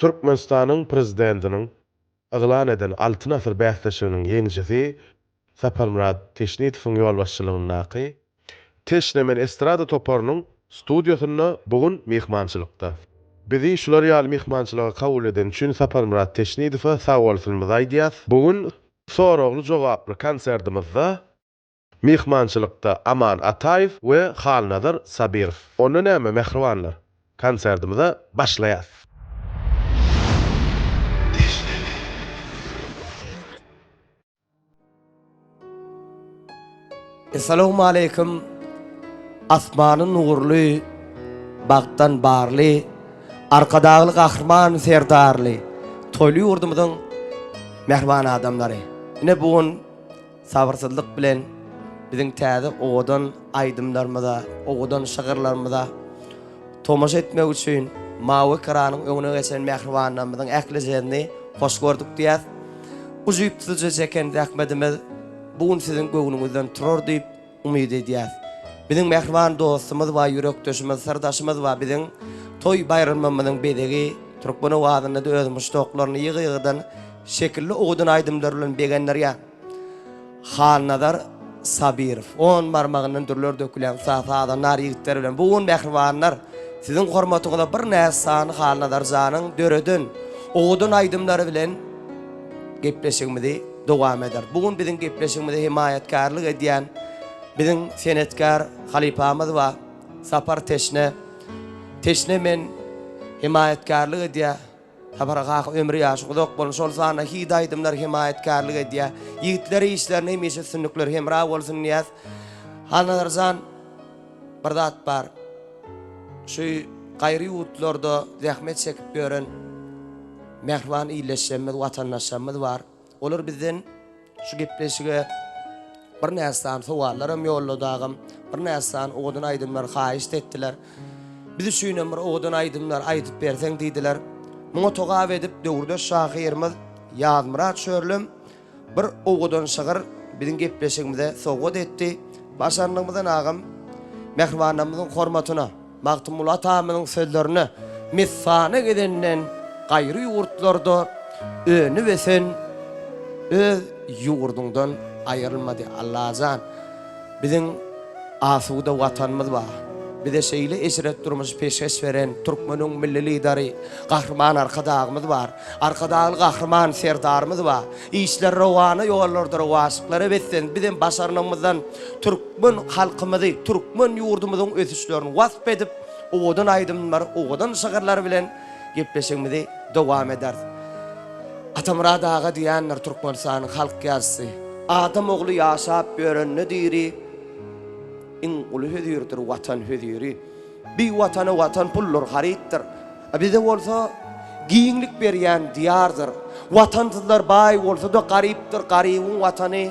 Türkmenistanyň prezidentiniň aglan eden altyn asr bäsleşiginiň ýeňçisi Saparmurad Teşnidowyň ýol başçylygyny Teşnemen estrada toparynyň studiýasynda bugun mehmançylykda. Bizi şular ýaly mehmançylyga kabul eden üçin Saparmurad Teşnidowa sag bolsunuz aýdýas. Bugun soragly jogaply konsertimizde mehmançylykda Aman Ataýew we Halnazar Sabirow. Onda näme mehribanlar? Konsertimize başlaýas. Assalamu alaikum. Asmanın nurlu, bagdan barly, arkadagly gahrman serdarly, toýly ýurdumyzyň mehriban adamlary. Ine bugun sabırsızlyk bilen biziň täze owadan aýdymlarymyza, owadan şagyrlarymyza tomaşa etmek üçin mawy kranyň öňüne geçen mehribanlarymyzyň ählijerini hoş gördük diýär. Uzypdyjy jeken rahmetimiz bugun siziň göwnüňizden turur diýip umyd edýär. Biziň mehriban dostumyz we ýürekdeşimiz, sirdaşymyz we biziň toy bayramymyzyň bedegi Türkmen owazyny da öz muştoklaryny ýygy-ýygydan şekilli owadan aýdymlar bilen begenler ýa. Halnazar Sabirow 10 barmagynyň dürler dökülen safada nar ýigitler bilen bugun mehribanlar siziň hormatyňyza bir näsany Halnazar janyň döredin owadan aýdymlary bilen gepleşigimizi dowam eder. Bugun biziň gepleşigimizi himayetkarlyk edýän biziň senetkar halipamyz we Sapar Teşnemen himayetkarlyk edýär. Sabaraga ömrü ýaşy gudok bolan şol sany hidaýdymlar himayetkarlyk edýär. Ýigitleri işlerini hemişe sünnükler hemra bolsun diýär. Halnazarzan bir zat bar. Şu gaýry ýurtlarda zähmet çekip gören mehriban iýleşýänmiz watandaşlarymyz bar. Olar bizden şu gepleşige bir näsany sowallarym ýolladagym, bir näsany owadan aýdymlar haýyş etdiler. Bizi şüýnem bir owadan aýdymlar aýdyp berseň diýdiler. Muňa togap edip döwürde şahyrymyz Ýazmyrat Şörlüm bir owadan şagyr biziň gepleşigimize sowgat etdi. Başarlygymyzdan agam mehribanlarymyzyň hormatyna, Magtymul atamynyň sözlerini misana gedenden gaýry ýurtlarda öňü wesen öz ýurduňdan aýrylmady Allah'dan. Biziň asuda watanymyz bar. Bize şeýle eşret durmuş peşkeş beren Türkmeniň milli lideri gahrman arkadagymyz bar. Arkadagy gahrman serdarymyz bar. Işler rowany ýollarda waşyklary betsen biziň başarnymyzdan Türkmen halkymyzy, Türkmen ýurdumyzyň ösüşlerini wasp edip owadan aýdymlar, owadan şagyrlar bilen gepleşigimizi dowam eder. Atamurad ağa diýenler Türkmenistanyň halk ýaşy. Adam ogly ýaşap görenni diýri. İn ulu hüdürdür vatan hüdüri. Bir vatanı vatan pullur harittir. Bize olsa giyinlik berýän diyardır. Vatansyzlar bay olsa da garipdir. Garibin vatanı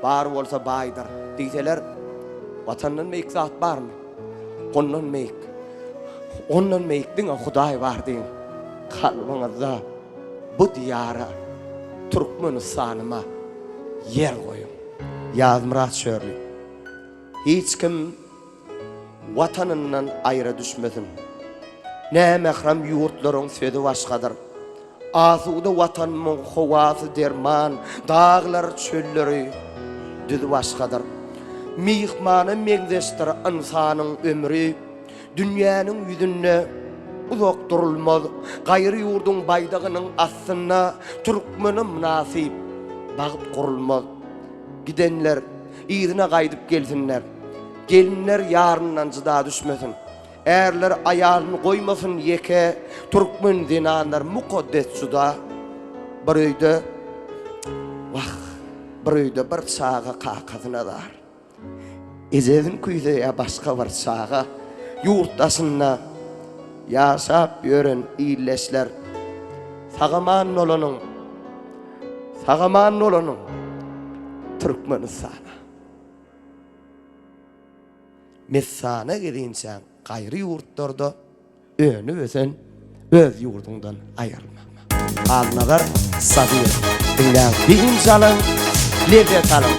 bar olsa baydır. Diýseler vatandan meýik zat barmy? Ondan meýik. Ondan meýik diňe Hudaý bar diň. Kalbyňyzda bu diyara Türkmenistanyma yer goýun. Ýazmyrat Şörlüm. Hiç kim vatanından ayrı düşmesin. Ne mehram yurtların sözü başkadır. Asuda vatanımın hovası derman, dağlar çölleri düzü başkadır. Mihmanı megdeştir insanın ömrü, dünyanın yüzünne uzak durulmaz. Gayrı yurdun baydağının aslında Türkmenin münasip bağıt kurulmaz. Gidenler iyidine kaydıp gelsinler. Gelinler yarından cıda düşmesin. Erler ayağını koymasın yeke. Türkmen zinanlar mukaddes suda. Bir öýde bir öýde bir çağa kakazına dar. Ezedin küýde başka bir çağa yurtdaşynda ýaşap ýören iýleşler. Sagaman olanyň Türkmenistan. Mesana gidinçän gaýry ýurtlarda öňü wesen öz ýurduňdan aýrylmama. Halnazar Sabirow diňlen birinji alan lezzet alan.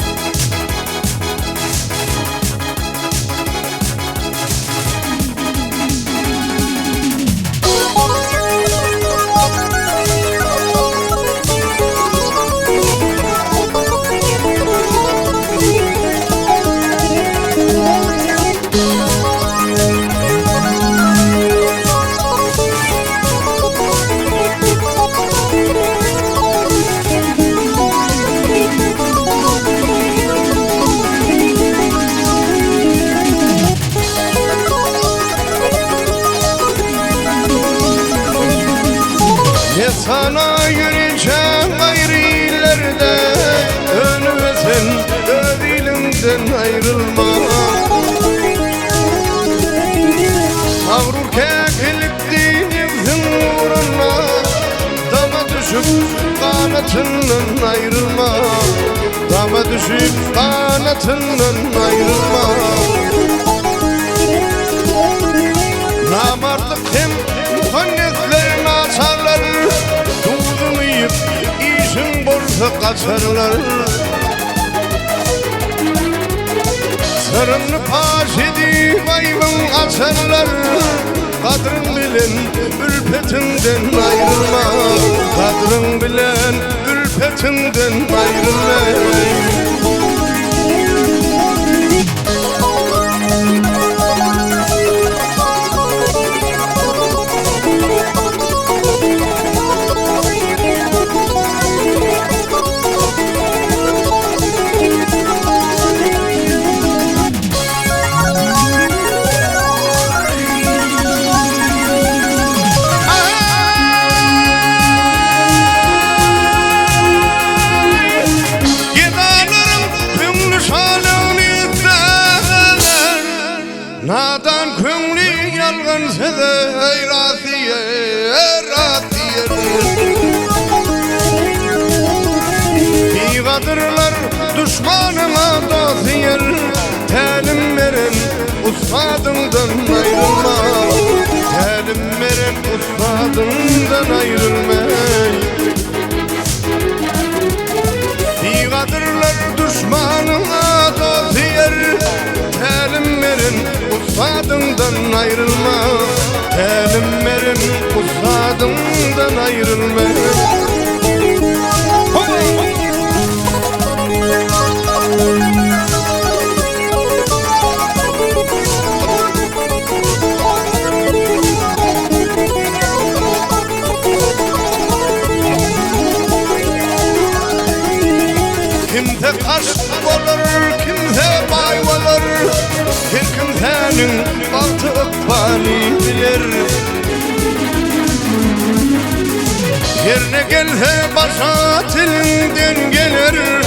petimden ayrılma. Mağrur kekilik denizin uğruna dama düşüp kanatından ayrılma. Dama düşüp kanatından ayrılma. Namardık hem muhannetlerini açarlar. Dudunu yiyip işin bolsa kaçarlar. Sırrını paş edip ayvın açarlar. Kadrın bilen ülpetinden ayrılma. Kadrın bilen ülpetinden ayrılma. Nadan köngli yalgan sede ratiye ratiye. Bigadırlar düşmanıma doziyer. Telim veren ustadımdan ayrılma. Telim veren ustadımdan ayrılma. Bigadırlar düşmanıma doziyer. Telim verin ustadımdan ayrılma. Telim verin ustadımdan ayrılma. Kimse kaş olur, kimse bay olur. Her kimsenin baktı ıkbali bilir. Yerine gelse başa tilinden gelir.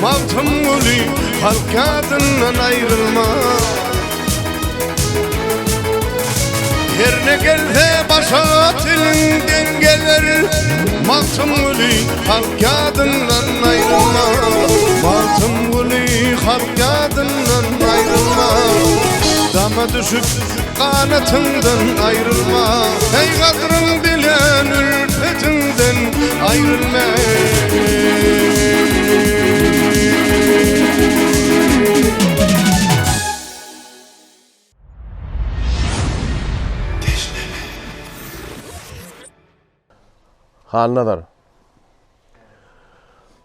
Mavtım uli halk adından ayrılma. Yerine gelse başa tilinden gelir. Mavtım uli halk adından ayrılma. Mavtım uli halk adından ayrılma. Dama düşüp kanatından ayrılma. Ey kadrın bilen ülfetinden ayrılma. Halnadar.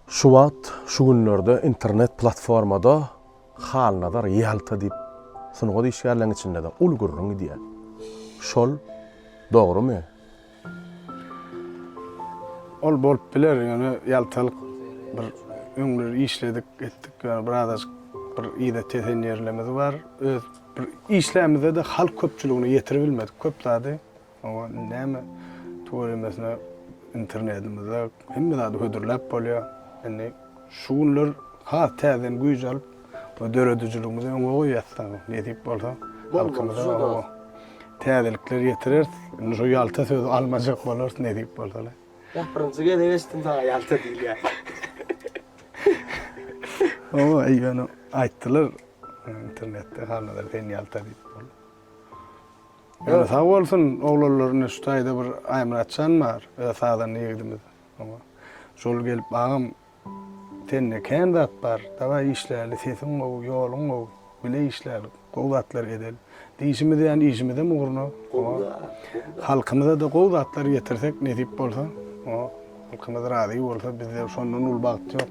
Şu wagt, şu günlerde internet platformada halnadar ýalta diýip sunuga diýişgärleň içinde de ulgurryň diýär. Şol dogrymy? Ol bolup biler, yani ýaltalyk bir öňleri işledik, etdik, yani biraz bir ýa-da tesen ýerlemesi bar. Öz bir işlemizde de halk köpçüligini ýetirip bilmedik. Köp zady. Ama näme tory mesela internetimizde hemme zady hödürläp bolýar. Yani şu günler ha täzen güýj alyp bu döredüjüligimizi öňe goýýatsa, ne diýip bolsa, halkymyza o täzelikler ýetirer. Şu ýalta sözi almajak bolar, ne diýip bolsalar. Ýaprymçy gede geçdim sana ýalta diýil ýa. O ýany aýtdylar internetde halnadar sen ýalta diýip bol. Yani sağ bolsun oglanlaryny şu taýda bir aýmratçan bar, sağdan ýegdimiz. Ama şol gelip bagam tenne kendat bar, dawa işlerli sesin o ýoluň o bile işler, gowatlar edel. Diýişimizde ýani işimizde mugurna. Halkymyza da gowatlar ýetirsek ne diýip bolsa, o halkymyz razy bolsa bizde şondan ul bagt ýok.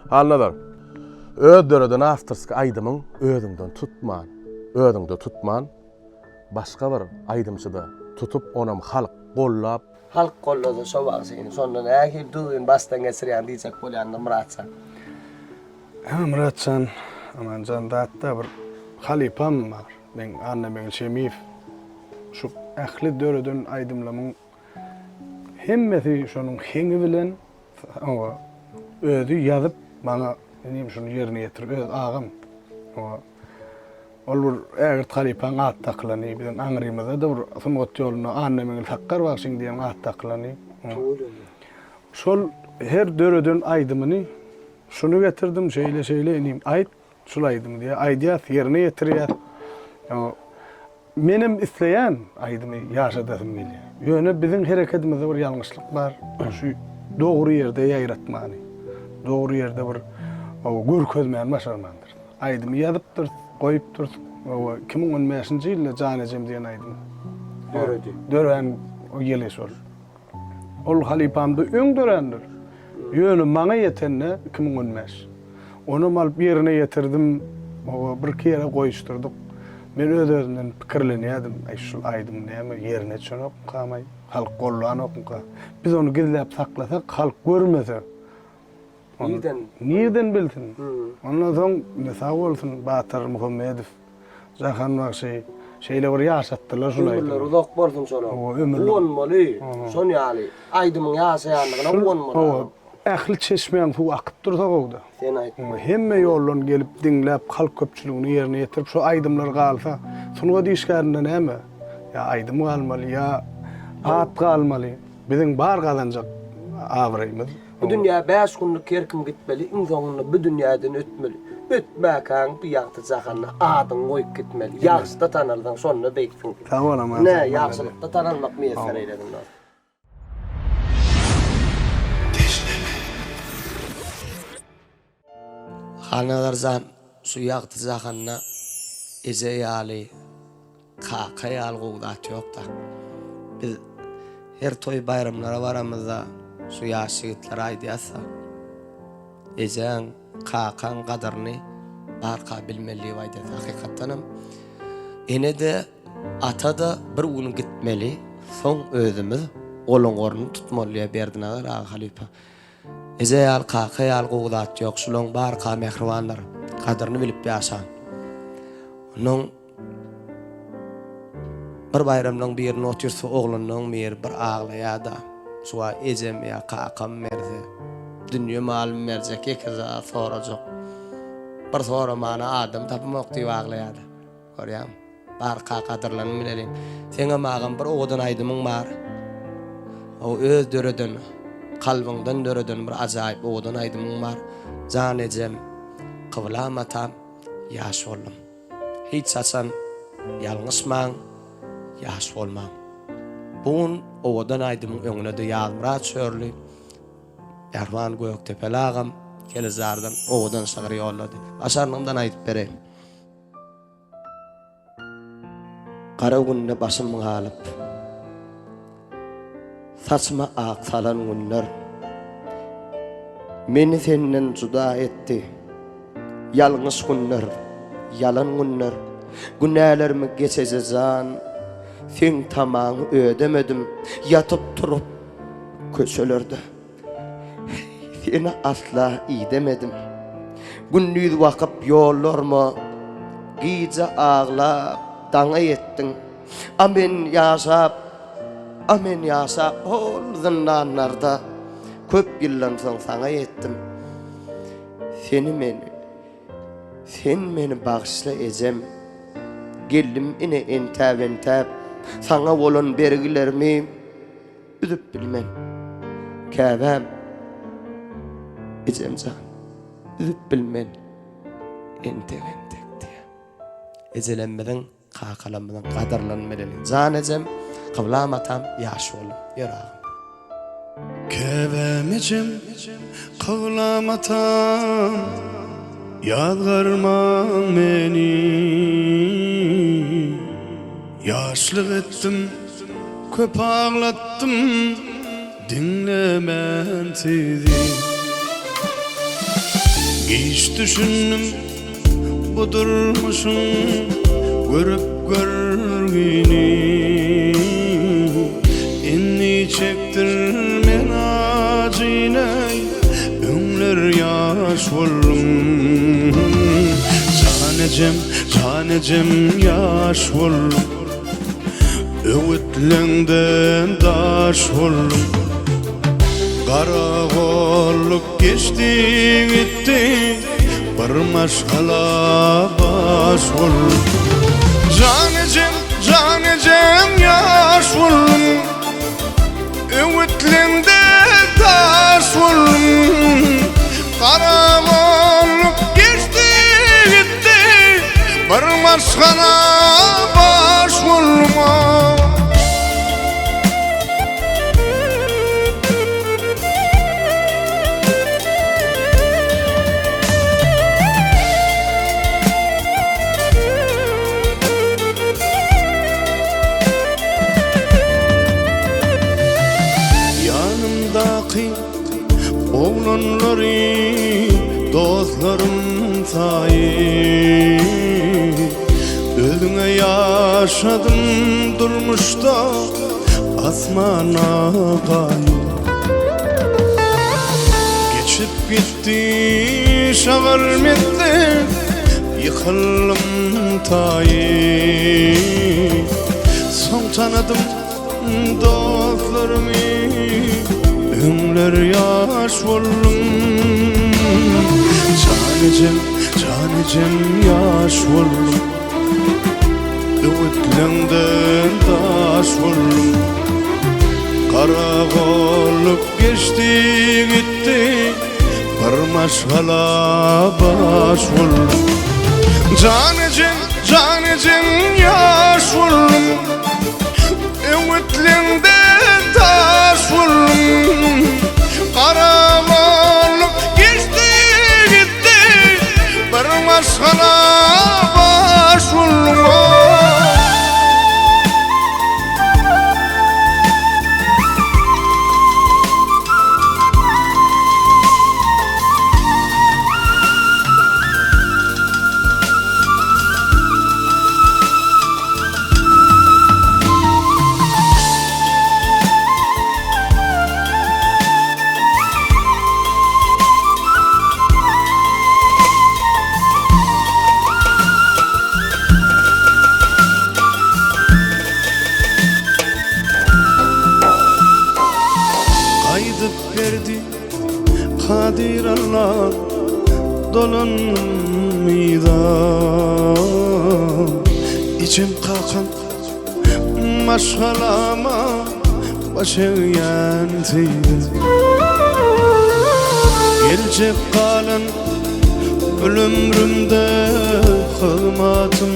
Halnadar. Ödöreden afterski aýdymyň özüňden tutman, özüňde tutman. Başga bir aýdymçyda tutup onam halk gollap Halk kollada şo wagt seni. Sondan äki düğün bastan geçirýän diýjek bolýandy Muratsan. Muratsan, amancan datta bir halipam bar. Ben annemin Şemif. Şu ähli döreden aýdymlamyň hemmesi şonuň heňi bilen özü ýazyp bana Enim şunu yerine getirip öz ağam. Ol bir ägir halipan at taklany, bizim aňrymyzda da bir sumgat ýoluna annemin takkar başyň diýen at taklany. Şol her döreden aýdymyny şunu getirdim, şeýle enim aýt, şulaýdym diýe aýdýas yerine getirýär. Menim isleýän aýdymy ýaşadym gelýär. Ýöne biziň hereketimizde bir ýalňyşlyk bar. Şu dogry ýerde ýaýratmany. Dogry ýerde bir görkezmän başarmandyr. Aýdymy ýazypdyr, goýupdyr. Kimin 15-nji ýylda Jan ejem diýen aýdym. Dören o ýeles ol. Ol halipamda öň dörendir. Ýöne maňa ýetenne 2015. Onu mal ýerine ýetirdim. Bir kere goýuşdurdyk. Men öz-özümden pikirlenýärdim. Şu aýdym näme ýerine çönüp gamay, halk gollan okka. Biz onu gizläp saklasak, halk görmese. Nirden bilsin? Ondan soň nesä bolsun Batyr Muhammedow, Jahan Bakşy, şeýle bir ýaşatdylar şulaýdy. Ömürler uzak bolsun şolar. Onmaly, şon ýaly. Aýdymyň ýaşaýanlygyna onmaly. Ähli çeşmeýän suw akyp dursa gowda. Sen aýt. Hemme ýollan gelip dinläp halk köpçüligini ýerine ýetirip şu aýdymlar galsa, şunuga diýişgärinde näme? Ya aýdym galmaly, ya at galmaly. Biziň bar gazanjak awraýmyz. Bu dünýä 5 günlük kerkim gitmeli, insoňyny bu dünýäden ötmeli. Ötmäkäň bir ýagty jahanyna adyň goýup gitmeli. Ýagşy da tanaldyň, şonu beýtsin. Tamam ama. Ne, ýagşylykda tanalmak meýesser eýledim. Hanalardan şu ýagty jahanyna eze ýaly, kaka ýaly gowdat ýok da. Biz her toy bayramlara baramyzda şu ýaş ýigitler aýdýasa, ezen kakan gadaryny barka bilmeli aýdýar. Hakykatdanam ene de ata da bir gün gitmeli, soň özümiz olongoruny tutmaly berdinalar halipa. Eze ýal kaka ýal gowdat ýok, şulaň barka mehribanlar gadaryny bilip ýaşan. Onuň bir bayramdan birini otursa oglanyň mer bir aglaýada. Şuwa ejem ya kakam merdi. Dünýä malym merjek ekeza sorajak. Bir sora mana adam tapmak diýip aglaýady. Görýäm. Bar kakadyrlanyň bilelim. Seňe magam bir owadan aýdymyň bar. O öz döreden, kalbyňdan döreden bir ajaýyp owadan aýdymyň bar. Jan ejem, kıblamatam, ýaş boldum. Hiç saçan ýalňysmaň, ýaş bolmaň. Bugün owadan aýdymyň öňüne de ýalmyrat çörli. Erwan Göktepeli agam kelizardan owadan şagyr ýollady. Aşarnymdan aýdyp bereyim. Kara günne başym galyp, saçma ak salan günler meni senden juda etdi. Ýalňyş günler, yalan günler, günälerimi geçejezan. Sen tamaňy ödemedim, yatıp turup köşelerde. Seni asla idemedim. Gündüz vakıp yollarma, gece ağlap, dana ettin. Amen yaşap, ol zindanlarda. Köp yıldan soň sana ettim. Sen meni bağışla ejem. Geldim ine entap, sana bolan bergilerimi üzüp bilmem. Käbäm ejemja üzüp bilmem. Entep diýe. Ejelenmeden, kakalanmadan gadarlanmadan. Jan ejem, kıblamatam, ýaş bolum. Ýöragym. Käbäm ejem, kıblamatam, ýazgarmaň meni. Ýaşlyk etdim, köp ağlattım, dinlemän sizi. Hiç düşündüm, bu durmuşum, görüp görgini. Inni çektir men acynay, öňler ýaş boldum. Jan ejem ýaş boldum. Öwütlenden daş boldum. Kara golluk geçti gitti, barmaş hala baş vururum. Canecem yaş vururum. Ümitlinde taş vururum. Karamanlık geçti gitti, barmaş hala baş vururum. Oğlanları, dostlarım sayı, özüne yaşadım durmuşta asmana kayı. Geçip gitti şavarmette, yıkıldım tayı. Son tanıdım dostlarımı, ömler yaş vururum. Canecem yaş vururum. Ümitlerinden taş vururum. Kara olup geçti gitti, barmaş hala baş vururum. Canecem yaş vururum. Ümitlerinden taş vururum. Kara olup geçti gitti, barmaş hala baş vururum. Kadir Allah dolanmıyda, içim kakan maşgalama başı yantıydı. Gelecek kalan ölümrümde hırmatım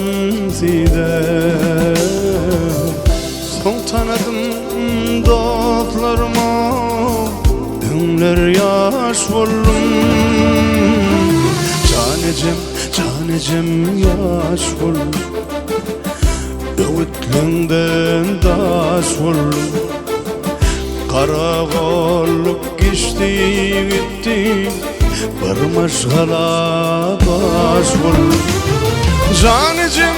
zide. Son tanıdım dostlarıma, ömler yaş vururum. Canecem yaş vururum. Öğütlünden taş vururum. Kara olup geçti gitti, barmaş hala baş vururum. Canecem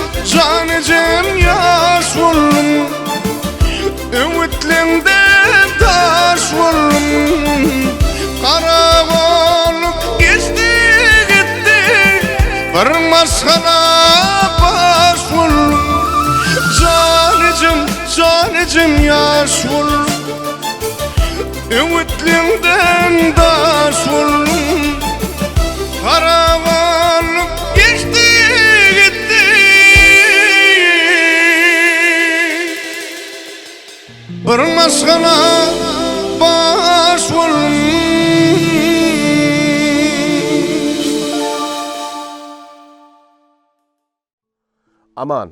yaş vururum. Ümitlerinden taş vururum. Kara olup geçti gitti, barmaş hala baş vururum. Canecem yaş vururum. Ümitlerinden taş vururum. Kara olup geçti gitti, barmaş hala baş vururum. Aman,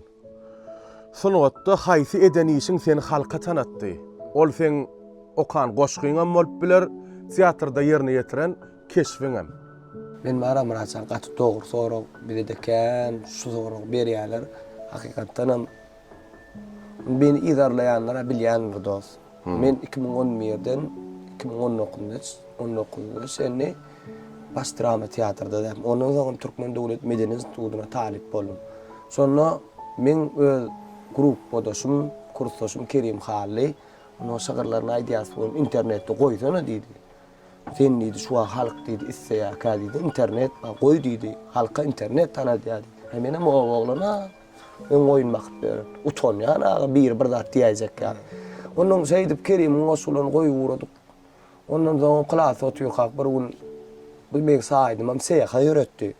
sunugatda haýsy edenişiň seni halka tanatdy. Ol sen okan goşgyňam bolup biler, teatrda ýerine ýetiren keşfiňem. Men mara maraçan gaty dogry sorag bilediken şu sorag berýärler. Hakykatdanam beni idarlayanlara bilýändir dost. Men 2011-den 2019-da seni baş drama teatrda da. Ondan soň Türkmen Döwlet Medeni Institutyna talip boldum. Sonra men öz grup bodaşym, kursdaşym Kerim Halli, onu şagyrlaryna aýdýas bolum, internetde goýsana diýdi. Sen diýdi, şu halk diýdi, isseýaka diýdi, internet goý diýdi, halka internet tanady diýdi. Menem oglana men goýun bakyp berip, utanýan bir zat diýjek ýa. Ondan seýdip Kerim osulan goýup uradyk. Ondan soň klas otuýak bir gün bu men saýdym, hem seýha öğretdi.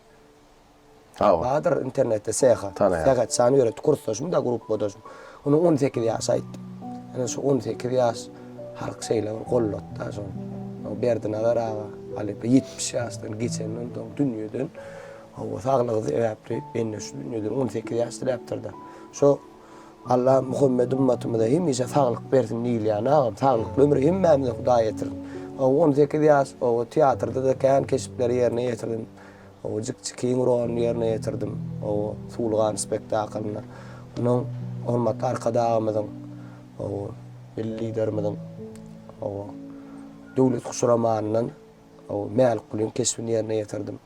Bahadır internette seha. Seha sani öyle kurslaşım da grup bodoşum. Onu 18 yaş aytdı. Yani şu 18 yaş halk şeyler qollot da son. O berdine garağa Ali 70 yaştan geçenden dünyadan o sağlığı yaptı. Ben şu dünyadan 18 yaşta yaptırdı. Şu Allah Muhammed ümmetime de hemişe sağlık versin değil yani. Sağlıklı ömrü hemmemde Huda getirin. O 18 yaş o tiyatroda da kayan keşifleri yerine getirdim. O cık-cıkın rolünü yerine getirdim. O Sulgan spektaklına. Onun hürmet arkadağımızın o liderimizin o devlet kuşuramanının o meal kulun keşfini yerine getirdim.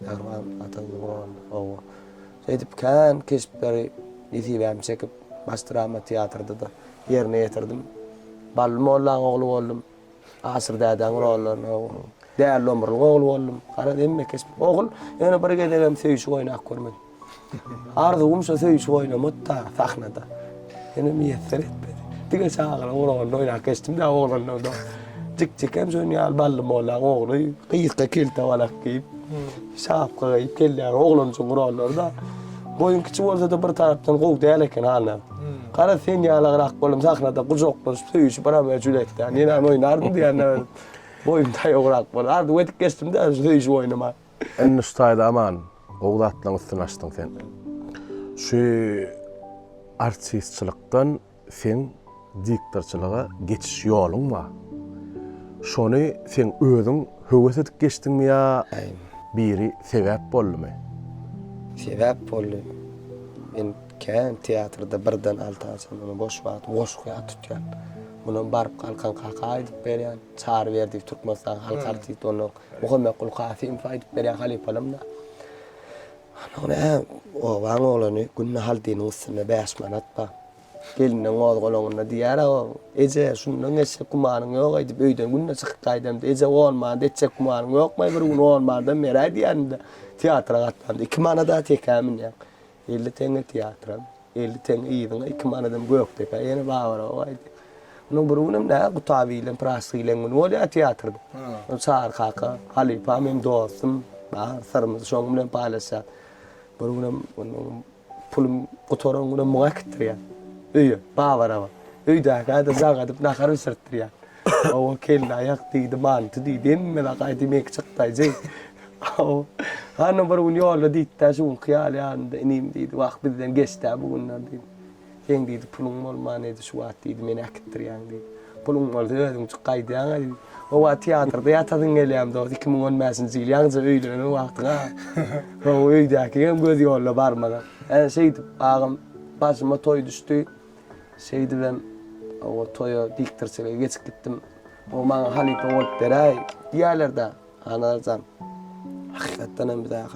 Erman atıldı o. Edip kan keşifleri yetibem çekip Bastıramı tiyatroda da yerine getirdim. Balmoğlan oğlu oldum. Asır dağdan oğlu değerli ömrün oğlu oldum. Kara demme kesip oğul yani bir gedegem söyüşü oynak görmedim. Arzum şu söyüşü oynamıt da sahnada. Yani müyesser etmedi. Dige çağıran oğlan oynak kestim de oğlan da. Cık hem söylüyor balmoğlan oğlu kıyıkta kilte valak giyip şapka giyip kelleyen oğlan için kurallarda. Boyun küçük olsa da bir taraftan kovuk değerleken haline. Kara sen yağlarak kolum sahnada kucaklar söyüşü bana mevculetti. Yani yine oynardım diyenler. Boyum da yoğurak var. Ardı vedik geçtim de söyüşü oynama. En ustayda aman oğlatlan üstüne açtın sen. Şu artistçılıktan sen diktatörçılığa geçiş yolun var. Şonu sen özün höwes edip geçtin mi ya? Biri sebep boldu mu? Sebep boldu. Ben kan tiyatroda birden altaçan onu boş hayat tutyan. Bunun barıp kalkan kaka edip beryan, çağrı verdi Türkmenistan halk artisti onu Muhammed Kul Qasim faydıp beryan halifalamda. O van oğlanı günne haldini üstüne 5 manat ba. Gelinin oğlu kolonuna diyara o. Ece şundan etse kumanın yok edip öyden günne çıkıp kaydam. Ece olmadı, etse kumanın yok mu? Bir gün olmadı meray diyen de tiyatra katlandı. 2 manada tekamin ya. 50 tane tiyatra, 50 tane iyiden 2 manadan gök tepe. Yani bağır o aydı. Onun burunum ne kutabiyle, prasıyla bunu oluyor tiyatroda. O çağır kaka, halifa benim dostum, bağır sarımızı şonumla paylaşıyor. Burunum pulum kutorumuna muaktır ya. Öyle bağır ama. Öyle kadar zağadıp nakarı sırttır ya. O kelli ayak değdi, mantı değdi, emme de kaydı mek çıktaydı. Hanım burun yolla değdi, şun kıyali anında inim değdi, vak bizden geçti bugünler değdi. Sen dedi pulun olmanıydı şu at dedi meni akıttır yani dedi. Pulun oldu dedim çıkaydı yani dedi. O tiyatroda yatadın geleyim de 2015 yıl yalnızca öyle o vakti ha. O öydeki hem göz yolla barmadan. Yani şeydi ağam başıma toy düştü. Şeydi ben o toya diktirseler geçip gittim. O bana halife olup beray diğerlerde anarsan. Hakikaten hem bir daha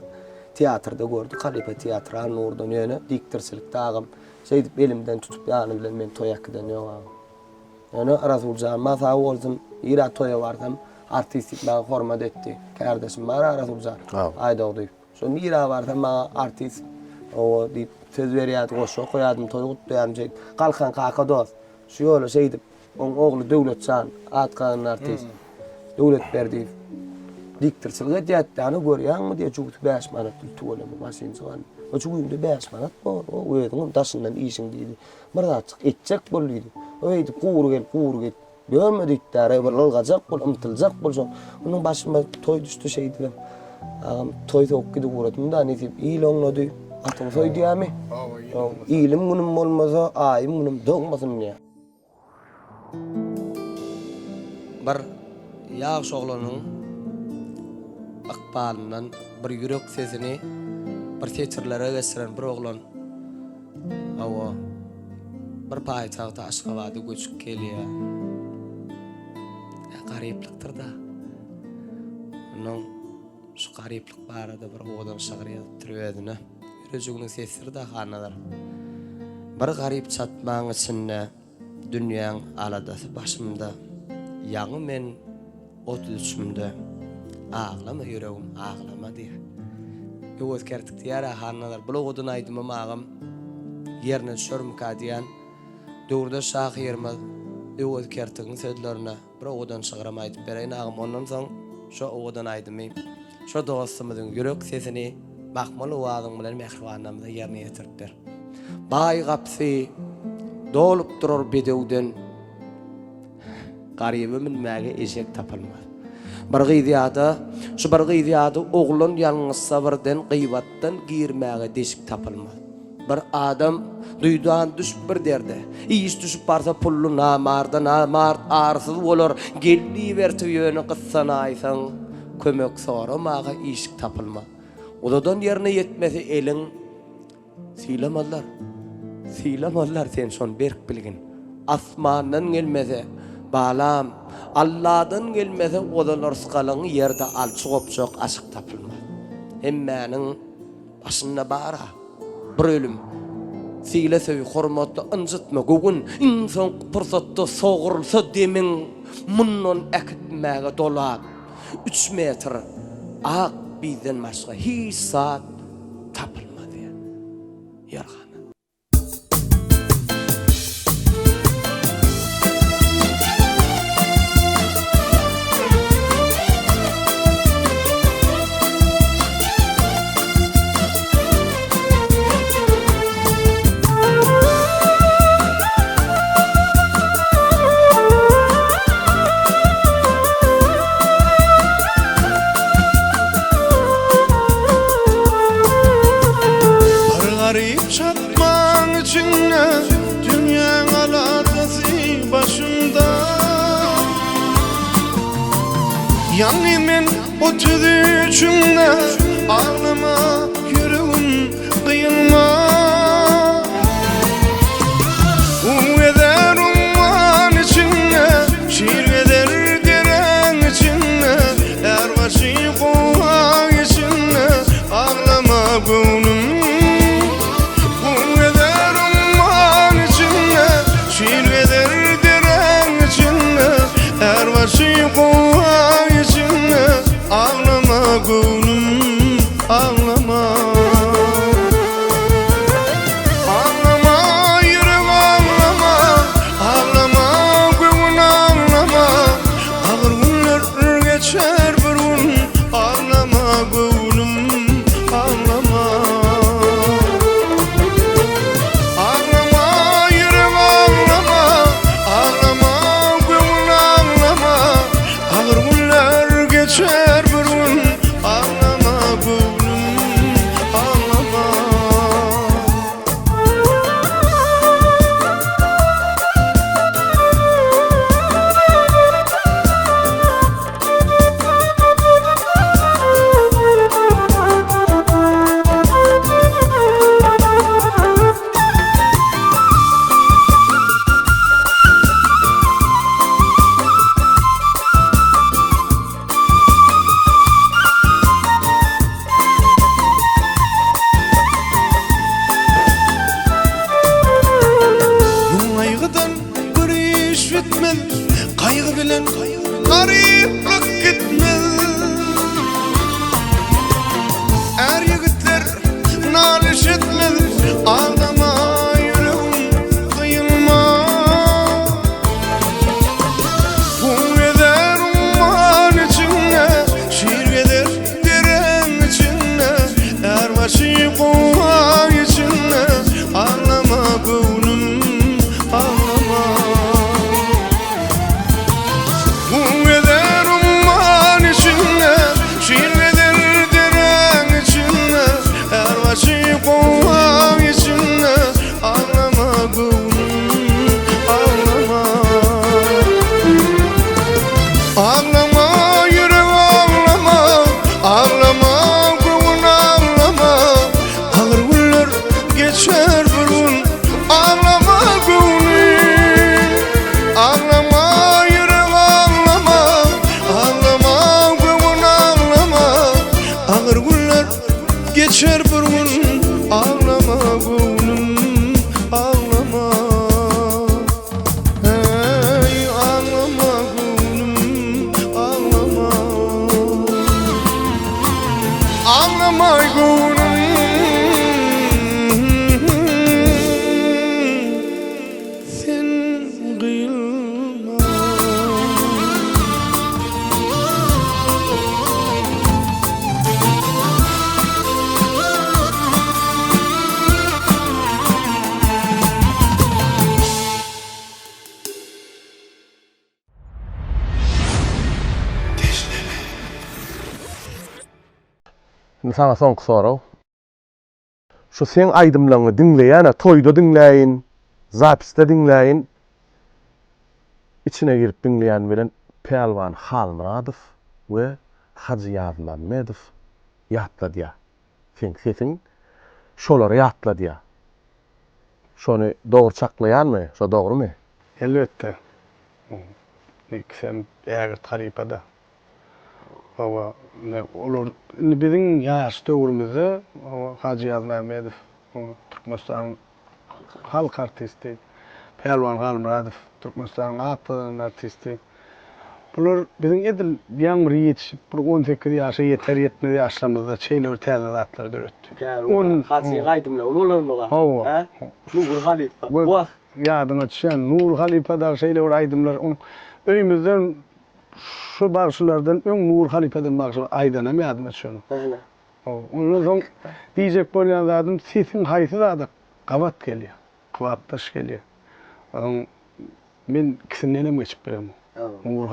tiyatroda gördük halife tiyatranın oradan yöne diktirselik ağam. Şey elimden tutup yani bilen men toyakdan yok abi. Yani Rasulcan masa olsun ira toya vardım artistik bana hürmet etti. Kardeşim bana Rasulcan. Ayda oldu. Sonra ira vardım bana artist o deyip söz veriyordu koşu koyadım toy kutlayan şey kalkan kaka dost. Şu yolu şeydi onun oğlu devletçan atkan artist. Devlet verdi. Diktirsilik etti yani görüyor mu diye çok 5 manat tuğla mı masin soğan. O çuğunda 5 manat o öğretin taşından iyisin dedi. Burada çık edecek boluydu. Öyle kuğur gel. Görmedik de ılgacak bol, ımtılacak bol. Onun başıma toy düştü şey dedim. Ağam toy tok gidi uğradım da ne diyeyim iyi lonladı. Atın toy diye mi? İyilim günüm olmasa ayım günüm doğmasın ya. Bir yağış oğlanın akbalından bir yürek sesini bir seçirlere geçiren bir oğlan o bir paytağıda Aşgabat'a göçüp geliyor. Garipliktir da. Onun şu gariplik barada bir oğlan şağırıya türüvedine. Yürücüğünün sesleri de hanadır. Bir garip çatmağın içinde dünyanın aladası başımda. Yanı men ot düşümde. Ağlama yüreğim ağlama diye. Yoğuz kertik diyara hanalar. Bula odun aydım ama ağam yerine düşürüm kadiyan. Doğruda şahı yermez. Yoğuz kertikin sözlerine bir odan şağıram aydım. Bereyin ağam ondan son şu odan aydım. Şu dostumuzun yürek sesini Bakmaly wazyn bilen mehribanlygymyzy ýerine ýetiripdir. Baý gapsy dolup durar bedewden garyby minmäge eşek tapylmaz. Bir gyýdyada, şu bir gyýdyada oglun ýalňyzsa birden gıybatdan girmäge deşik tapylmaz. Bir adam duydan düşüp bir derde. İş düşüp barsa pullu namart arsyz bolar. Geldi berti ýöne gyssana aýsaň kömek soramaga işik tapylmaz. Odadan ýerine ýetmesi eliň Silamallar sen şon berk bilgin. Asmandan gelmese balam, Allah'dan gelmese odalar skalyň ýerde alçyk opçok aşyk tapylmaz. Hemmäniň başynda bara bir ölüm. Sile söýü hormatly ynjytma gogun insan pursatda sogurulsa demin mundan äkitmäge dolar. 3 metr ak bizden başga hiç saat tapylmady. Ýargany. Çatman içinde dünya alatası başında. Yani men o tüdüçümde ağlama yüreğim kıyılma. Eder umman içinde şiir eder deren içinde er başı kovan içinde ağlama gönlüm. Başı kovan içinde ağlama gönlüm ağlama. Ağlama yürek ağlama, ağlama gönlüm ağlama. Ağır günler geçer bir gün ağlama gönlüm ağlama. Ağlama yürek ağlama, ağlama ağır günler geçer bir gün ağlama gönlüm ağlama. Kaygı bilen gariplik gitmez. Er yigitler naliş etmez. Ağlama yüreğim kıyılma. Bu eder umman içinde şiir eder deren içinde er başı kovan içinde ağlama gönlüm ağlama. Kovan içinde ağlama gönlüm ağlama. Ağlama yürek ağlama, ağlama gönlüm ağlama. Ağır günler geçer bir gün ağlama gönlüm ağlama yürek ağlama, ağlama gönlüm ağlama. Ağır günler geçer bir gün ağlama gönlüm ağlama. Hey ağlama gönlüm ağlama. Ağlama gönlüm sen kıyılma. Şimdi sana soňky soraw. Şu sen aýdymlaryny dinleýän, toýda dinläýin, zapiste dinläýin. İçine girip dinleýän bilen Pelwan Halmuradow we Hacı Ýazmammedow ýatladyýa. Sen sesin şolary ýatladyýa. Şonu dogry çaklaýanmy? Şo dogrymy? Elbette. Niksem eğer taripada. Ama ne olur bizim yaş döwrümizde Hacı Ýazmammedow, Türkmenistan halk artisti, Pelwan Halmuradow, Türkmenistan atlanan artisti. Bular bizim edil ýaňry ýetişip, 18 ýaşa ýeter ýetmez ýaşlarymyzda çeýle bir täzelatlar döretdi. On Hacı gaýdymla ulanmaga. Ha? Nur Halipa. Bu ýadyňa düşen Nur Halipa'da şeýle bir aýdymlar. Öýümizden şu bagşylardan öň Nur Halipa'dan bagşy aýdanam ýadyma düşen. Onu soň diýjek bolýan zadym sesin haýsy da gabat gelýär. Kuvaptaş gelýär. Men kisinenem geçip berem. Nur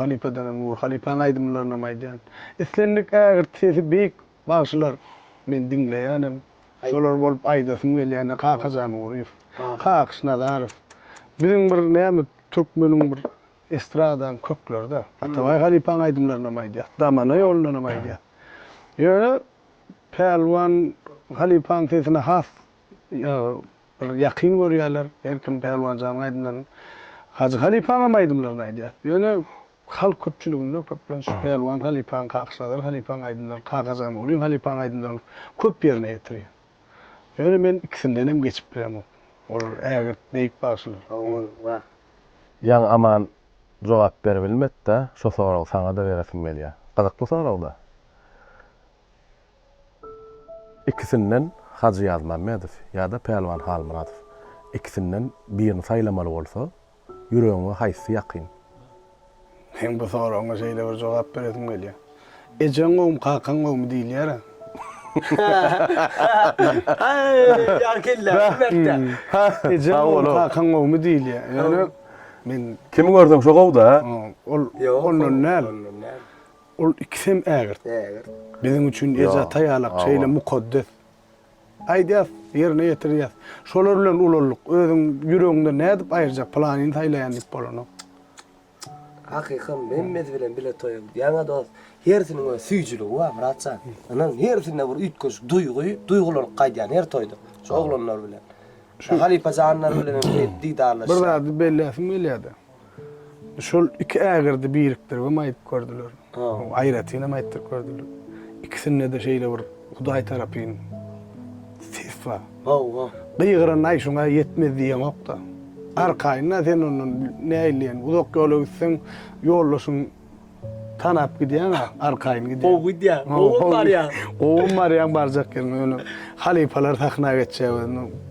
Halipa'nın aydımlarına maydan. Eslenlik ägir sesi beýik bagşylar men dinleýänem. Şolar bolup aýdasyn gelýän kakazam uryp. Kakşnadaryp. Bizim bir näme türkmeniň bir estradan köklerde. Ataýy Halipa'nın aydımlarına maýdýar. Damana ýoluna maýdýar. Ýöne Pelwan Halipa'nın sesine has bir ýakyn görýärler. Herkim Pelwan janyň aydymlaryny Hacı Halipa'nın aydımlarına aýdýar. Ýöne halk köpçüliginde köplen Pelwan Halipa'nın kakşnadar, Halipa'nın aydymlaryny kakazam uryp, Halipa'nın aydymlaryny köp ýerine ýetirýär. Ýöne men ikisinden geçip berem. Ol ägir beýik bagşylar. Ýaň aman jogap berebilmekde, şo soraw saňa da beresim gelýär. Gyzykly soraw da. İkisinden Hacı Ýazmammedow ýa-da Pelwan Halmuradow. İkisinden birini saýlamaly bolsa, yüreğime haýsy ýakyn. Hem bu soraňa şeýle bir jogap beresim gelýär. Ejeň oğum kakan oğum diýilýär. Ýa-kella, Ejeň oğum kakan oğum diýilýär. Ýöne men Kimi gördüň şo gowda? Onun näl? Ol ikisem ägir. Bizim üçin ejat taýalak şeýle mukaddes. Aýdýas, ýerine ýetirýäs. Şolar bilen ulanlyk özüň ýüregiňde nädip aýyrjak planyny taýlaýan dip bolany. Hakykym Mehmet bilen bile toýum. Ýa-da dost, hersiniň öz süýjüligi bar, Muratçan. Anan hersine bir üýtgeç duýgular gaýdýan her toýda. Şu oglanlar bilen. Halipa janlar bilen diýdarlaşýar. Bir zady belläsim gelýärdi. Şol iki ägirdi birikdirip maýyp gördüler. Aýratyna maýyp gördüler. İkisinde de şeýle bir Hudaý tarapyn ses bar. Gyýgyran aýşuňa ýetmez diýen okda. Arkaýyna sen onu näýleýän, uzak ýola gitseň ýollaşyň tanap gidýän, arkaýyn gidýän. O gidýän, o bar ýa. O marýan barjak gelme onu. Halipalar takna geçýär,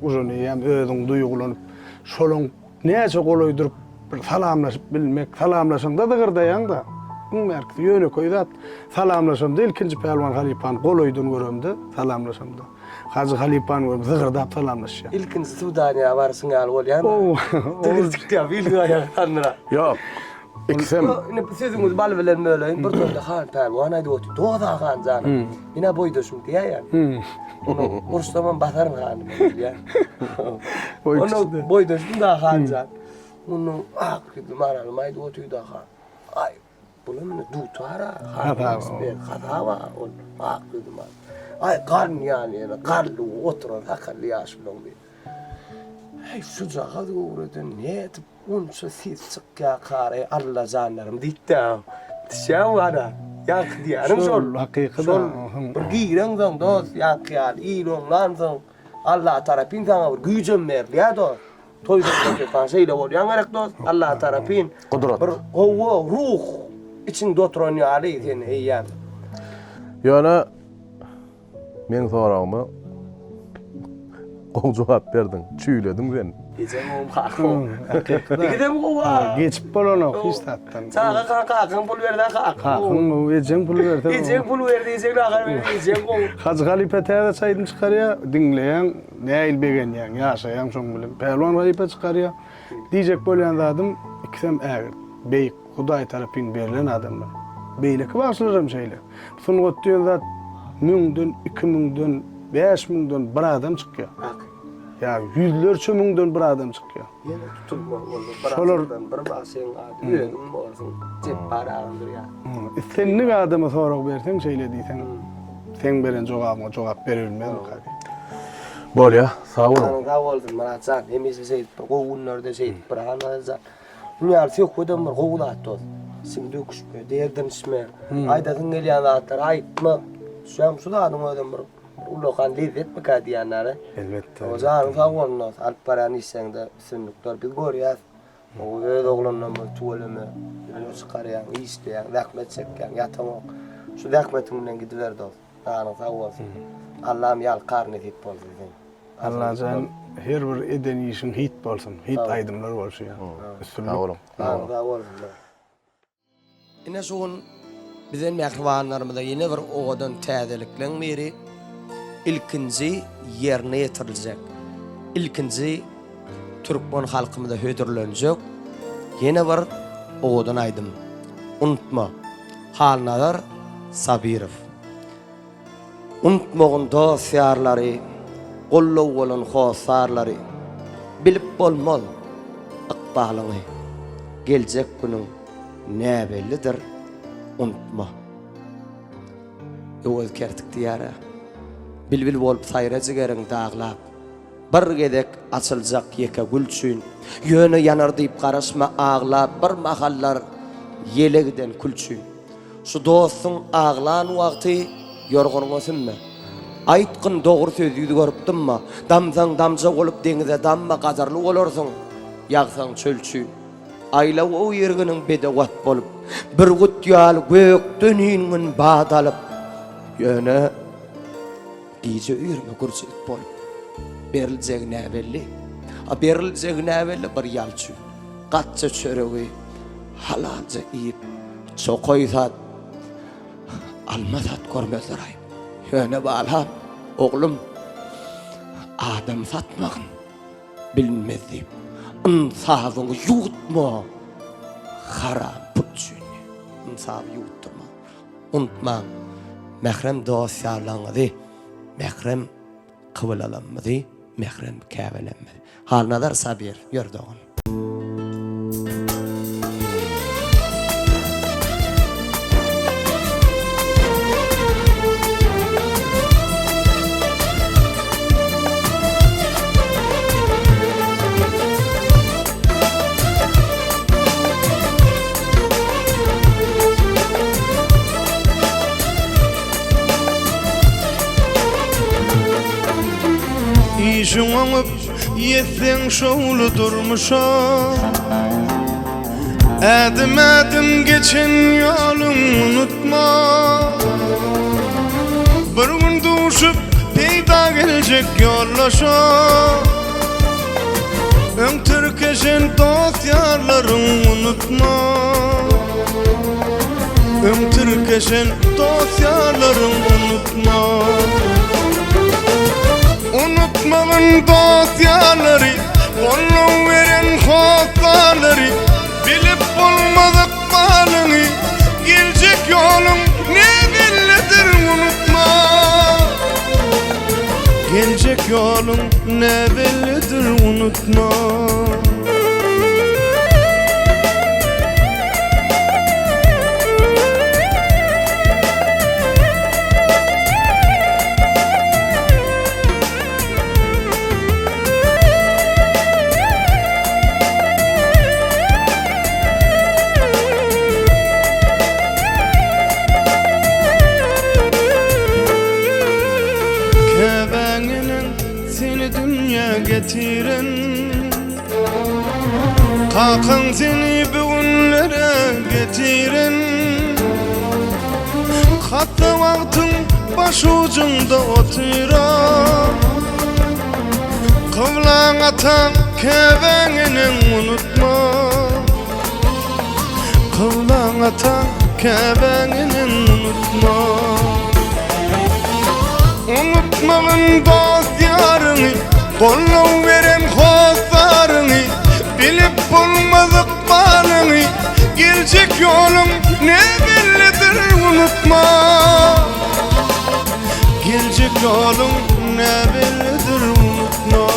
uzun ýam özüň duýgulanyp, şolaň näçe goloýdurup bir salamlaşyp bilmek, salamlaşyňda da gyrdaýan da. Merkez ýöne koýdat. Salamlaşymda ilkinji Pelwan Halipa'ny goloýdun göremdi, salamlaşymda. Hacı Halipa'ny görüp zygırdap salamlaşýar. İlkinji Sudanýa barsyň al bolýan. Tigirtikdi bilgi aýandyra. Ýok. İkisem Ne sözüňiz bal bilen möleýin, bir türlü han Pelwan aýdyp doga han jany. Mine boýdoşum diýär. Onu urştaman basarym han diýär. Onu boýdoşum da han jan. Onu akdy maral maýdy otuýdy han. Ay bulan dutara hadawa ol akdy mal. Ay garn yani garlu oturan hakallı yaşlığım bir. Hey şu jağa uğradım ne unça siz çıkya kare Allah canlarım ditti. Dişem var ya diyerim şol hakykada giren zon dost ya kıyal ilon lan zon Allah tarapin sana bir gücüm ver ya dost. Toyda kan şeyle ol yangarak dost Allah tarapin kudret. Bir o ruh içinde oturan ya ali sen eyyam. Ýöne men sorawmy gowy jogap berdiň, çüýledim sen. Ejem oğum kakım. Gidem gowa. geçip bolany hiç tatdan. Sağa kakım pul berdi kakım. Kakım ejeň pul berdi. Ejem pul berdi, ejem kakım berdi, ejem gow. Hacı Halipa täze çaýdym çykarýar, dinleýän, näil begenýän, ýaşaýan şoň bilen. Pelwan Halipa çykarýar. Diýjek bolýan zadym ikisem ägir. Beýik Hudaý tarapyn berilen adamlar. Beýleki başlarym şeýle. Şunu gotdyň zat 1000'den, 2000'den, 5000'den bir adam çıkıyor. Hak. Ya yüzlerce müngden bir adam çıkıyor. Yine tutulma oldu. Şolar- Bir basın adı. Ögüm olsun. Cep parağındır ya. Sen ne adama sorak bersen şeýle diýsen. Sen beren jogap berilmez mi kadi? Bol ya, sağ olun. Anın sağ olsun Muratcan. Hemisi seyit bir kovunlarda seyit bir anazan. Dünyar söküden bir kovun attı. Sen döküşme, derden içme. Aydasın geliyen atlar ayıtma. Şam sudanın öden bir ulokan lezzet mi kadiyanları? Elbette. O zaman sağ olun. Alp paran içsen de sünlükler biz görüyoruz. O öz oğlunla mı, tuvalımı, ürünü çıkarıyan, isteyen, zahmet çeken, yatamok. Şu zahmetimden gidiverdi o. Anın sağ olsun. Allah'ım yal karnı tit bolsun. Allah'ın her bir eden işin hit bolsun. Hit aydımlar bolsun ya. Sağ olun. Anın sağ olsun. Yine şoğun bizden mehribanlarımızda yine bir oğadan täzeliklen beri ilkinci yerine yetirilecek. İlkinci Türkmen halkımızda hödürlenecek. Yine bir oğadan aydım. Unutma. Halnadar Sabirov. Unutmağın dostlarları, qollaw bolan hosarları bilip bolmaz ıqbalyny. Geljek günüň näbellidir, unutma. Ýöz kertik diýara. Bilbil bolup saýrajygyň daglap. Bir gedek açyljak ýeke gülçün, ýöne ýanar diýip garaşma aglap bir mahallar ýelegden külçün. Şu dostuň aglan wagty yorgunuňa sinme. Aytgyn dogry sözüňi görüpdimmi? Damsaň damja bolup deňize damma gazarly bolarsyň. Ýagsaň çölçün. Aylaw o ýerginiň bede wat bolup, bir gut ýaly gökden iniň bad alyp, ýöne giýje ýerme gurçyk bolup. Beriljek näbelli? A beriljek näbelli bir ýalçy. Gatça çöregi halalca iýip, çokoýsat almasat görmezler ayıp. Ýöne balam, oglum, adam satmagyn bilmezdim. İnsavyny ýutma, haram putçyny. İnsawy ýutma. Unutma, mehrem dostlarlaňyzy, mehrem kabul alanmady, mehrem käbelenmedi. Halnadar Sabir, ýördoğun. İşin oňup ýetseň şowly durmuşa, Ädim ädim geçen ýoluň unutma. Bir gün duşup peýda geljek ýollaşa, Öňtürkeşen dost ýarlaryň unutma. Öňtürkeşen dost ýarlaryň unutma. Unutmagın dost ýarlary, gollaw beren hosarlary, bilip bolmazyk balyny, geljek ýoluň näbellidir unutma. Geljek ýoluň näbellidir unutma. Getiren Kakan seni bugünlere getiren Hatta vaktin baş ucunda oturan Kıvlan atan kebenini unutma Kıvlan atan kebenini unutma Unutmagın dost ýaryny, gollaw beren hosarlyny, bilip bolmazyk balyny, geljek ýoluň näbellidir unutma. Gelecek yolun ne bellidir unutma.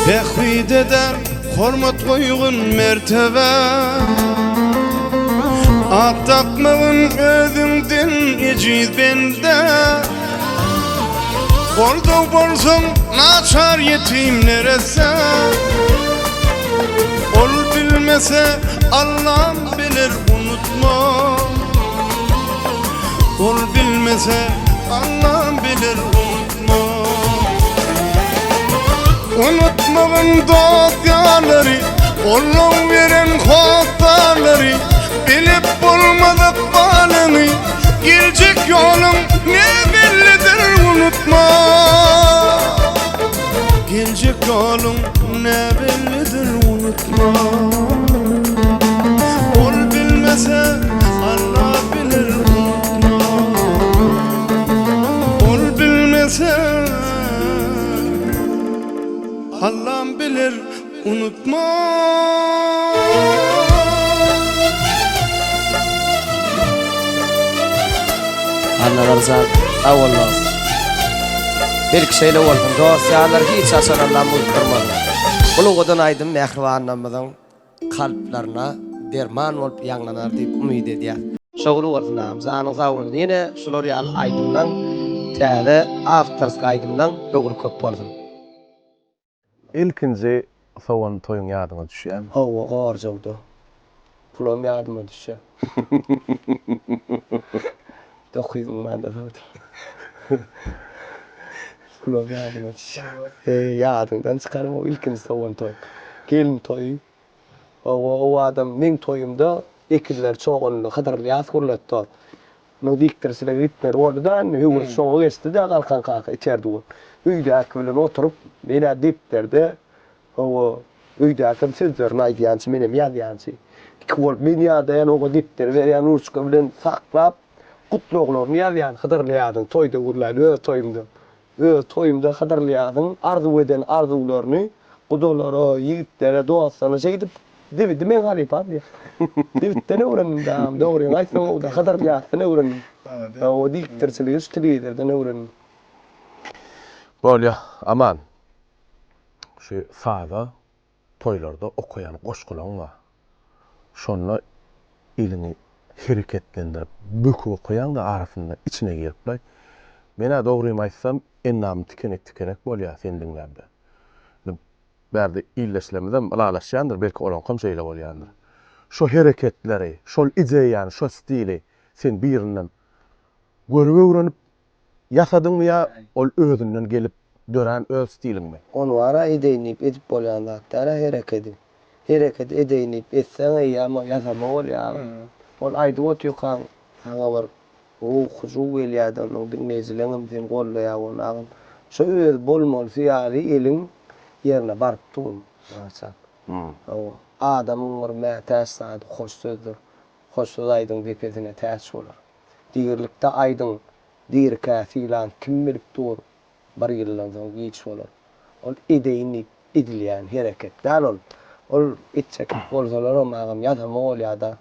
Behvid eder hormat koygun mertebe, at takmağın özünden eciz bende. Orada bolsun naçar yetimlerese, ol bilmese Allah'ım bilir unutma. Ol bilmese Allah'ım bilir unutma. Unutmağın dogyaları, Allah'ın veren hataları, bilip bulmadık balını, gelecek yolun ne bellidir unutma. Gelecek yolun ne bellidir unutma. Ol bilmese Allah bilir unutma. Ol bilmese Allah'ım bilir unutma. Annalar zat awallas. Bir kişiyle olsun. Dosyalar hiç asanandan unutturmadı. Uluğudan aydın mehribanlamızın kalplerine derman olup yanlanar deyip umid ediyar. Şoğulu olsun ağam. Zanın zavulun yine Florial aydından täze aftersk aydından ögür köp bolsun. İlkinci sowan toyun ýadyňa düşýär. Hava garjawdy. Pulum ýadyma düşýär. Dokuyum manda zat. Pulum ýadyma düşýär. Ýadyndan çykarym o ilkinji sowan toy. Gelin toy. O adam men toyumda ekiller çoğunluğu kadarlı ýaz gurlatdy. No diktirsile gitmer boldan, hüwür şoňa geçdi de galkan kaka içerdi o. Üýdäki bilen oturup mene dipterde o üýdäki sözlerini aýdýançy menem ýazýançy. Kol men ýadan o dipter berýän urçka bilen saklap gutluglaryny ýazýan Hydyrlyýadyň toýda gurlaly öz toýumda. Öz toýumda Hydyrlyýadyň arzu eden arzularyny gudolara, ýigitlere, dostlara şeýdip debidi men galipan diýär. Debitde ne öwrendim da, dogry aýtsaň o da Hydyrlyýadyň ne öwrendim. O diktirçiligi üstüliýerde ne öwrendim. Bolýa, aman. Şu saza toylarda okuyan goşgulaň var. Şonla ilini hereketlendirip büküp okuyan da arasynda içine giripler. Mena dogrymy aýtsam ennam tikenek bolýar sen diňlämde. Bärde illeşlemizem alalaşýandyr, belki olan kom şeýle bolýandyr. Şo hereketleri, şol ideýany, şo stili sen birinden görüp öwrenip ýasadyňmy ýa ol özünden gelip dören öz stilingmi? Onu ara edeýnip edip bolýan zatlara hereket edeýnip etseň ýa-ma ýazama bolýar. Ol aýdyp otýukan, saňa bir huju welýärdi, onu dinleýijilerim sen gollaýar onu. Şo öz bolmaly fiýaly eliň yerine barıp durun. O adamın bir mätäs saat hoş sözdür. Hoş söz aýdyň bepetine täs bolar. Diýerlikde aýdyň dirkä filan kim bilip dur. Bar ýyldan soň giç bolar. Ol edeýini edilýän hereketler ol. Ol içek bolsalar magam ýazama bolýar.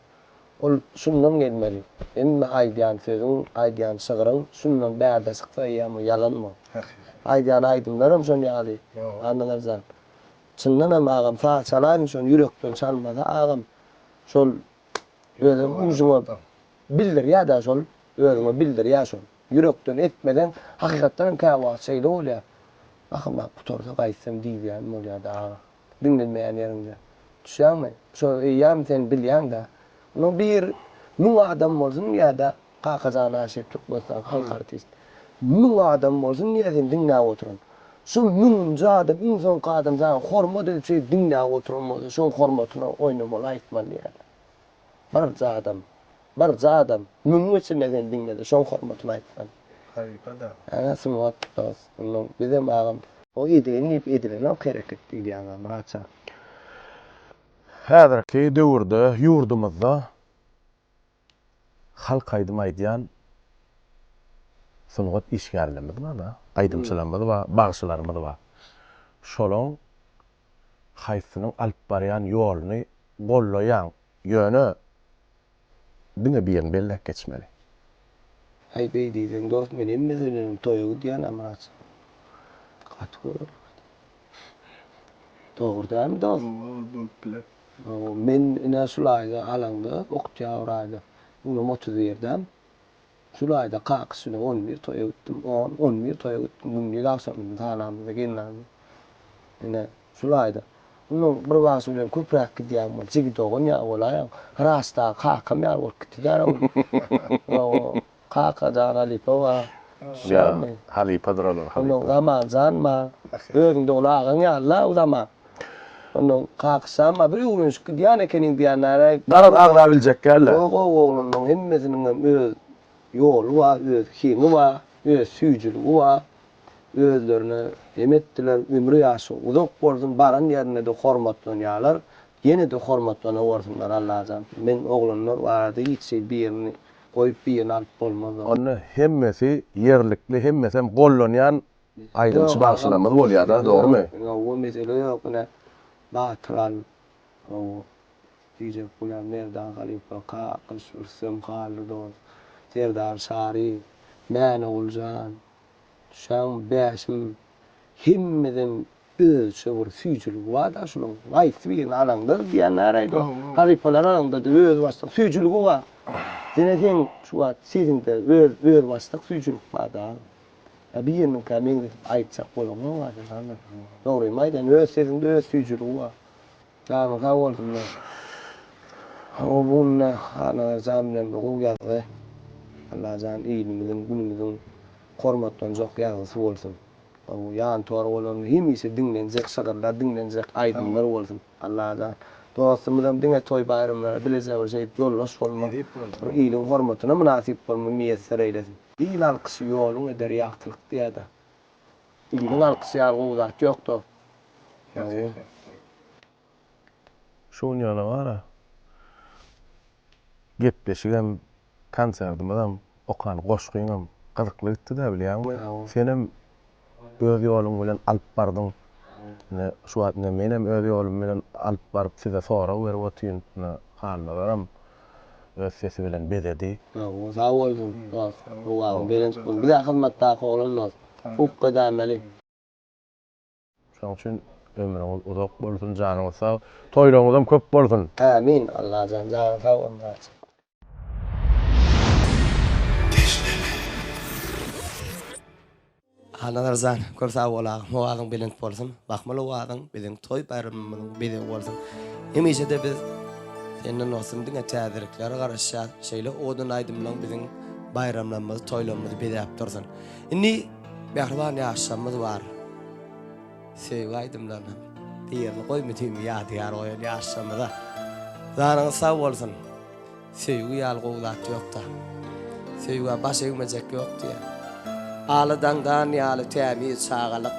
Ol şundan gelmeli. Emme aýdýan sözüň, aýdýan şygyryň şundan bärde çyksa ýa-ma ýalanma. Aýdýan aýdymlarym şon ýaly. Andalar zan. Çyndan hem agam sağ çalaýyn şon ýürekden çalmasa agam şol özüm ujumy bildir ýa-da şol özüme bildir ýa şol. Yürekden etmeden hakikatdan käwa şeýle bolýar. Ahma putorda gaýsam diýýän bolýar da. Dinlenmeýän ýerinde. Düşýärmi? Şo ýam sen bilýän da. No bir nu adam bolsun ýa-da kakazana aşypdyk bolsa halk artist. Nu adam bolsun ýa sen dinläp oturun. Şu nunca adam insan kadam zan hormat edip şey dinläp oturmaly. Şo hormatyna oynamaly aýtmaly ýa-da. Bar adam. Nunun için neden dinledi? Şo hormatyna aýtmaly. Haýpada. Ana symyat dos. Bizem agam o ideýini edilen o hereket diýýän rahatça. Häzirki döwürde ýurdumyzda halk aýdym aýdýan sunugat işgärlerimiz bar da, aýdymçylarymyz bar, bagşylarymyz bar. Şolaň haýsynyň alyp barýan ýoluny gollaýan ýöne diňe bilen bellek geçmeli. Hay bey diýdiň dost menen meselem toýugy diýen amaç. Gatgur. Dogry dost. Men ine şulayda alanda okutýa ýaýda. Bunu motiv berdim. Şulayda kaksyny 11 toýa gitdim. 11 toýa gitdim. Günni akşamda talamda geldim. Ine şulayda. Bunu bir wagt bilen köpräk gidýär. Jigi dogan ýa bolaýar. Rasta kakam ýar bolup gitdiler. Kaka da halipa var. Ya halipa duralar. Onun Ramazan ma. Öğünde olağın ya Allah o zaman. Onun kaksa bir uğrunç gidiyan ekenin diyanlara. Darat ağlayabilecek gelle. Oğlunun hemmesinin öz yolu var, öz kimi var, öz süycülüğü var. Özlerine emettiler, ömrü yaşın. Uzak bolsun baran yerine de hormatlanýarlar. Yine de hormatlana bolsunlar Allah'tan. Men oğlunlar vardı hiç şey bir yerini koyup bir yerini alıp bolmaz. Onu hemmesi yerlikli, hemmesi hem gollanyan aydınçı bagşylarymyz bolýar da, dogrymy? O mesele yok ne. Batıran o diyecek bulan nereden halifa kakıl sürsüm halidon. Serdar Sari, Mene Ulcan, Şam Beşim, hemmeden ölçü süycülük var da şunun ayıp bir alandır diyenler aydı. Halifalar alanda da öz vasıtak süycülük var. Denetin şu an sizin de öz vasıtak süycülük var da. Bir yerin kamen ayıpsak bolğan var da. Doğru maydan öz sizin de öz süycülük var. Yani sağ olsunlar. O bununla ana zaminden bu yazdı. Allah can iyiliğimizin, günümüzün hormatlanacak yazısı olsun. O yan tor olan hemisi dinlenecek, sakarlar dinlenecek, aydınlar olsun. Allah can. Dostumuzdan dine toy bayramları bilece bir şey yollaş olmak. İyiliğin hormatına münasip olma müyesser eylesin. İyiliğin alkısı yolun eder yaktılık diye de. İyiliğin alkısı yargı yoktu. Şoň ýana bara. Gepleşigem konserdimizam okan goşgyňam gyzykly gitdi da bilýärmi? Senem öz ýolum bilen alyp bardyň. Ne şu wagtda menem öz ýolum bilen alyp baryp size sora berip otyryn. Halnaram öz sesi bilen bezedi. Sağ olsun. O bilen bir de hyzmatda golan ukda ameli. Şoň üçin ömrüňiz uzak bolsun, janyňyz sag, toýlaryňyzam köp bolsun. Amin. Allah can sağ olsun. Hanarzan, köp sağ bola, muwagyn bilen bolsun. Bakmaly wagyn biziň toy bayramymyzyň biri bolsun. Hemişe de biz senden olsun diňe täzirlikleri garaşýar. Şeýle odan aýdymlaň biziň bayramlarymyz, toýlarymyz bedäp dursun. Indi mehriban ýaşamyz bar. Sevgi aýdymlaryny diýerini goýmadyň ýadygar goýan ýaşamyza. Zanyň sağ bolsun. Sevgi ýalgy uzat ýokda. Sevgi baş egmejek ýokdy. Alıdan ýaly tämiz çağalyk.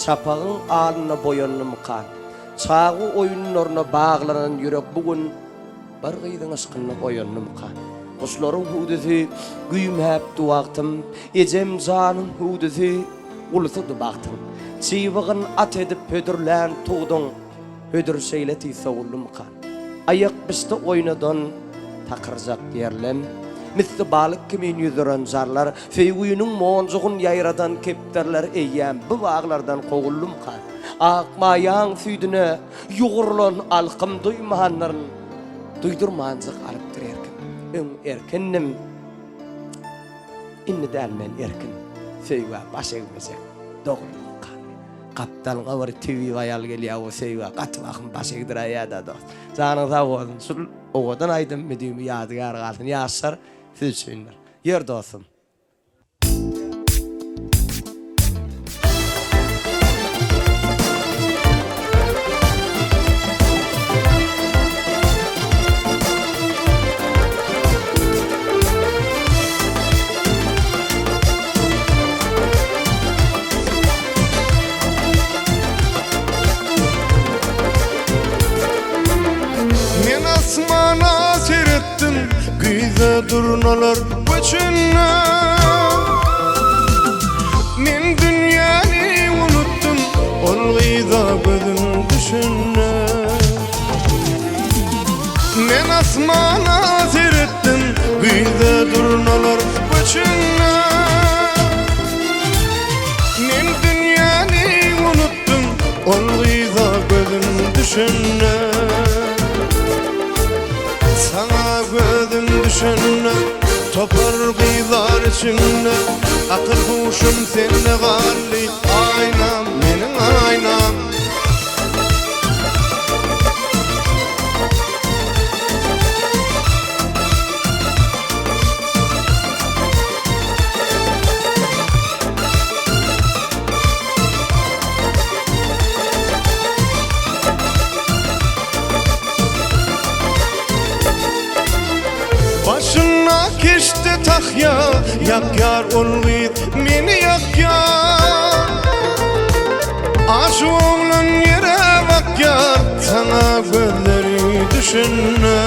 Şapagyň alyna boýanly mykan. Çağı oýunlaryna baglanan ýürek bugün bir gyýdyň aşkyny boýanly mykan. Kuşlaryň hudysy güýmhäp duwagtym, ejem janyň hudysy ulusy bagtym. Çiwigin at edip pödürlän tuğdun, pödür şeýleti sowully mykan. Ayak bişde oýnadan takyrjak ýerlem. Misli balyk kimin ýüzüren jarlar, feýgüýüniň monjugyn ýaýradan kepderler eýýän bu baglardan gowullum kan. Akmaýan süýdüne ýugurlan alkym duýmahanlaryň duýdurmanjyk alyp durýarken. Öň erkennim. Inni dälmen erkin. Feýga baş egmesek dogry kan. Kaptan gawar TV wayal gelýär o feýga gatwagyn baş egdirýär da. Janyň sag bolsun. Owadan aýdym mediýimi ýadygar galtyn ýaşar. Fülçünler. Yer dostum. Güýde durnalar göçünne Men dünýäni unutdum ol gyýda gözüm düşünne Men asmana seyretdim Güýde durnalar göçünne Men dünýäni unutdum ol gyýda gözüm düşünne Sana gözüm düşünne Topar gyýlar içinde Akyl huşum sende gally Aynam meniň aynam Başına keçti tahya Yak yar olgyd meni yak yar Aşk oğlan yere bak yar Sana gözleri düşünne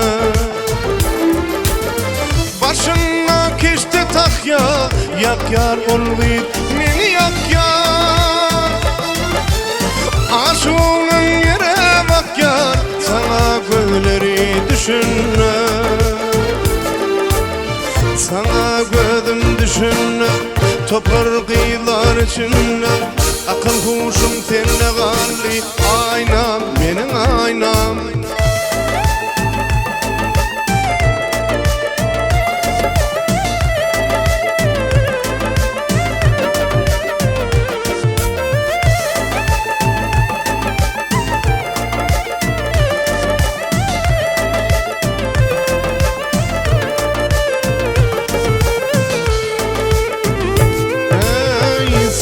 Başına keçti tahya Yak yar olgyd meni yak yar Aşk oğlan yere bak yar Sana gözleri düşünne Sana gözüm düşünne Topar gyýlar içinde Akyl huşum sende gally Aynam meniň aynam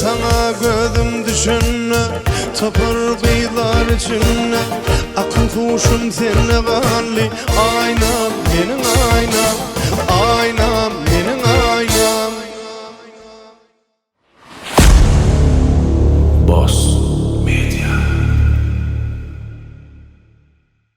Sana gözüm düşünne Topar gyýlar içinde Akyl huşum sende gally Aynam meniň aynam